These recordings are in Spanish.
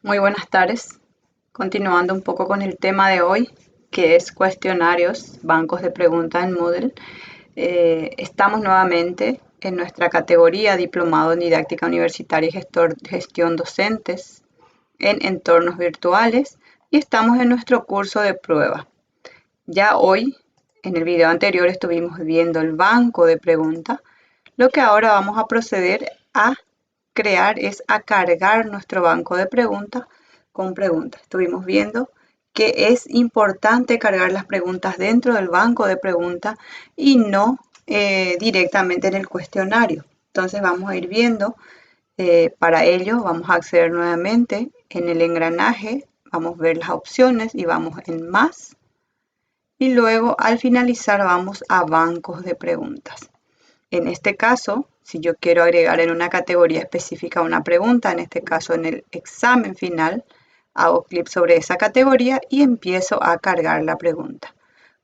Muy buenas tardes. Continuando un poco con el tema de hoy, que es cuestionarios, bancos de preguntas en Moodle. Estamos nuevamente en nuestra categoría Diplomado en Didáctica Universitaria y Gestión Docentes en Entornos Virtuales y estamos en nuestro curso de prueba. Ya hoy, en el video anterior, estuvimos viendo el banco de preguntas. Lo que ahora vamos a proceder a crear es a cargar nuestro banco de preguntas con preguntas. Estuvimos viendo que es importante cargar las preguntas dentro del banco de preguntas y no directamente en el cuestionario. Entonces vamos a ir viendo, para ello vamos a acceder nuevamente en el engranaje, vamos a ver las opciones y vamos en más. Y luego al finalizar vamos a bancos de preguntas. En este caso, si yo quiero agregar en una categoría específica una pregunta, en este caso en el examen final, hago clic sobre esa categoría y empiezo a cargar la pregunta.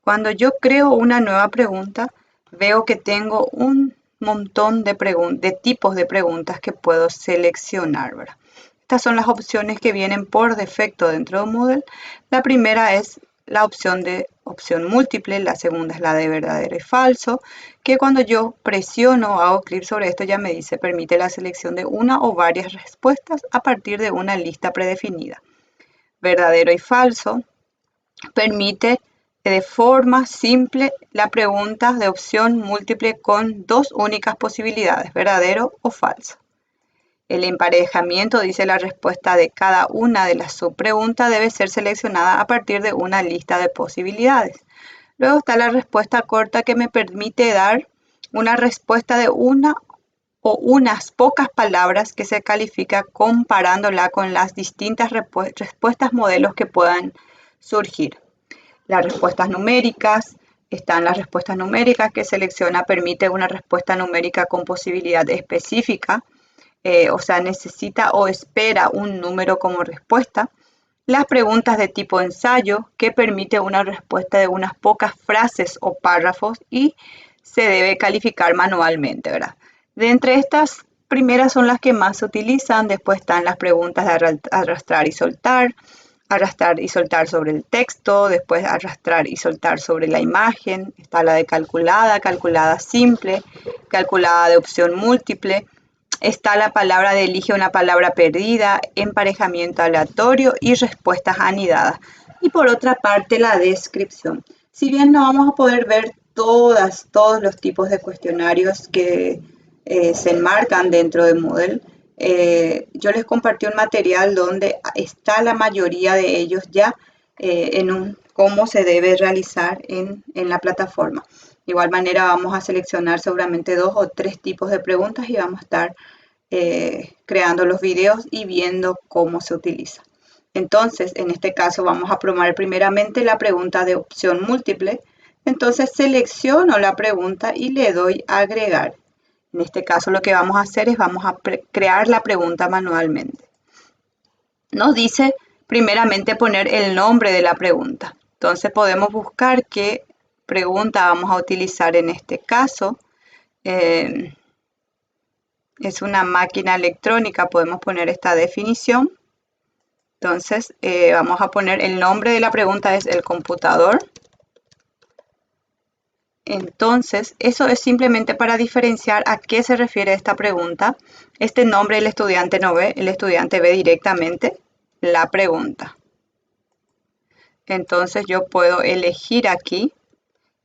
Cuando yo creo una nueva pregunta, veo que tengo un montón de tipos de preguntas que puedo seleccionar, ¿verdad? Estas son las opciones que vienen por defecto dentro de Moodle. La primera es la opción de opción múltiple, la segunda es la de verdadero y falso, que cuando yo presiono o hago clic sobre esto ya me dice permite la selección de una o varias respuestas a partir de una lista predefinida. Verdadero y falso permite de forma simple la pregunta de opción múltiple con dos únicas posibilidades, verdadero o falso. El emparejamiento dice la respuesta de cada una de las subpreguntas debe ser seleccionada a partir de una lista de posibilidades. Luego está la respuesta corta que me permite dar una respuesta de una o unas pocas palabras que se califica comparándola con las distintas respuestas modelos que puedan surgir. Las respuestas numéricas, están las respuestas numéricas que selecciona, permite una respuesta numérica con posibilidad específica, o sea, necesita o espera un número como respuesta. Las preguntas de tipo ensayo, que permite una respuesta de unas pocas frases o párrafos y se debe calificar manualmente, ¿verdad? De entre estas primeras son las que más se utilizan. Después están las preguntas de arrastrar y soltar sobre el texto, después arrastrar y soltar sobre la imagen. Está la de calculada simple, calculada de opción múltiple. Está la palabra de elige una palabra perdida, emparejamiento aleatorio y respuestas anidadas. Y por otra parte la descripción. Si bien no vamos a poder ver todos los tipos de cuestionarios que se enmarcan dentro de Moodle, yo les compartí un material donde está la mayoría de ellos ya en cómo se debe realizar en la plataforma. De igual manera vamos a seleccionar seguramente 2 o 3 tipos de preguntas y vamos a estar creando los videos y viendo cómo se utiliza. Entonces, en este caso vamos a probar primeramente la pregunta de opción múltiple. Entonces selecciono la pregunta y le doy a agregar. En este caso lo que vamos a hacer es vamos a crear la pregunta manualmente. Nos dice primeramente poner el nombre de la pregunta. Entonces podemos buscar qué pregunta vamos a utilizar en este caso. Es una máquina electrónica, podemos poner esta definición. Entonces vamos a poner el nombre de la pregunta es el computador. Entonces, eso es simplemente para diferenciar a qué se refiere esta pregunta. Este nombre el estudiante no ve, el estudiante ve directamente la pregunta. Entonces yo puedo elegir aquí,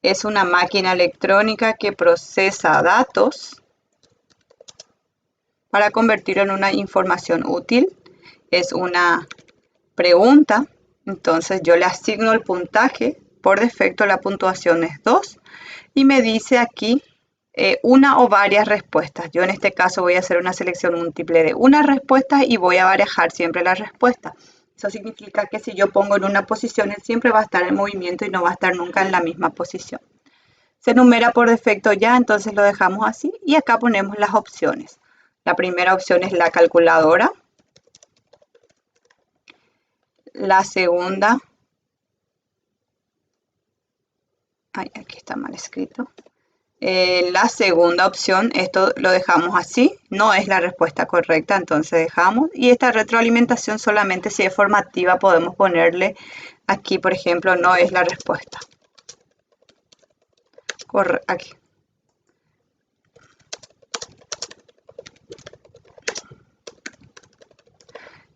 es una máquina electrónica que procesa datos para convertirlo en una información útil. Es una pregunta, entonces yo le asigno el puntaje, por defecto la puntuación es 2 y me dice aquí una o varias respuestas. Yo en este caso voy a hacer una selección múltiple de una respuesta y voy a barajar siempre la respuesta. Eso significa que si yo pongo en una posición, él siempre va a estar en movimiento y no va a estar nunca en la misma posición. Se numera por defecto ya, entonces lo dejamos así y acá ponemos las opciones. La primera opción es la calculadora. La segunda, aquí está mal escrito, La segunda opción, esto lo dejamos así, no es la respuesta correcta, entonces dejamos. Y esta retroalimentación solamente si es formativa podemos ponerle aquí, por ejemplo, no es la respuesta. Aquí.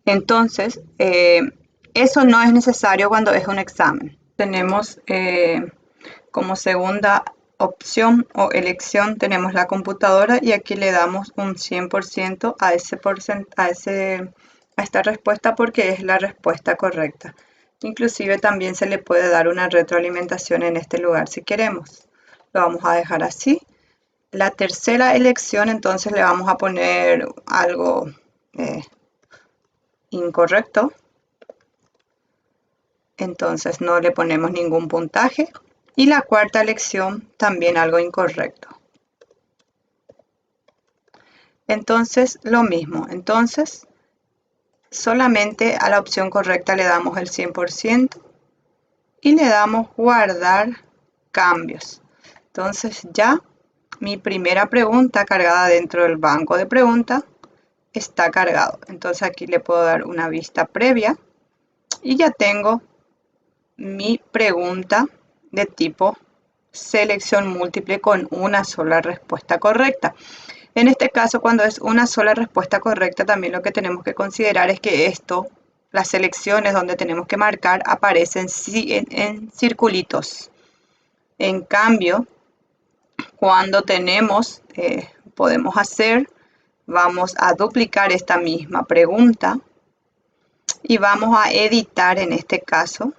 Entonces, eso no es necesario cuando es un examen. Tenemos como segunda opción o elección, tenemos la computadora y aquí le damos un 100% a esta respuesta porque es la respuesta correcta. Inclusive también se le puede dar una retroalimentación en este lugar si queremos. Lo vamos a dejar así. La tercera elección, entonces le vamos a poner algo incorrecto. Entonces no le ponemos ningún puntaje. Y la cuarta elección, también algo incorrecto. Entonces lo mismo. Entonces solamente a la opción correcta le damos el 100% y le damos guardar cambios. Entonces ya mi primera pregunta cargada dentro del banco de preguntas está cargado. Entonces aquí le puedo dar una vista previa y ya tengo mi pregunta de tipo selección múltiple con una sola respuesta correcta. En este caso, cuando es una sola respuesta correcta, también lo que tenemos que considerar es que las selecciones donde tenemos que marcar aparecen en circulitos. En cambio, cuando podemos vamos a duplicar esta misma pregunta y vamos a editar en este caso.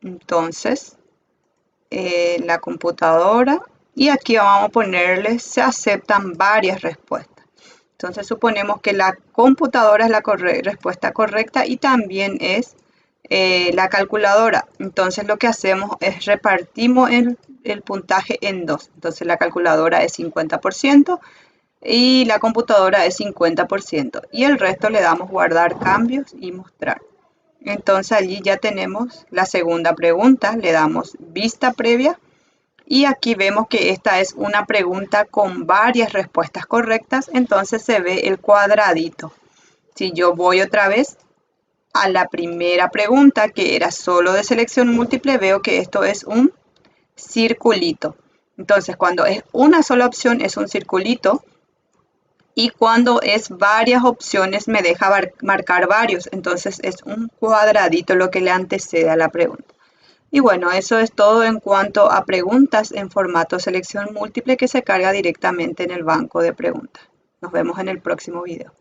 Entonces, la computadora y aquí vamos a ponerle se aceptan varias respuestas. Entonces suponemos que la computadora es la respuesta correcta y también es la calculadora. Entonces lo que hacemos es repartimos el puntaje en dos. Entonces la calculadora es 50% y la computadora es 50% y el resto le damos guardar cambios y mostrar. Entonces allí ya tenemos la segunda pregunta, le damos vista previa y aquí vemos que esta es una pregunta con varias respuestas correctas, entonces se ve el cuadradito. Si yo voy otra vez a la primera pregunta que era solo de selección múltiple, veo que esto es un circulito. Entonces cuando es una sola opción es un circulito. Y cuando es varias opciones me deja marcar varios, entonces es un cuadradito lo que le antecede a la pregunta. Y bueno, eso es todo en cuanto a preguntas en formato selección múltiple que se carga directamente en el banco de preguntas. Nos vemos en el próximo video.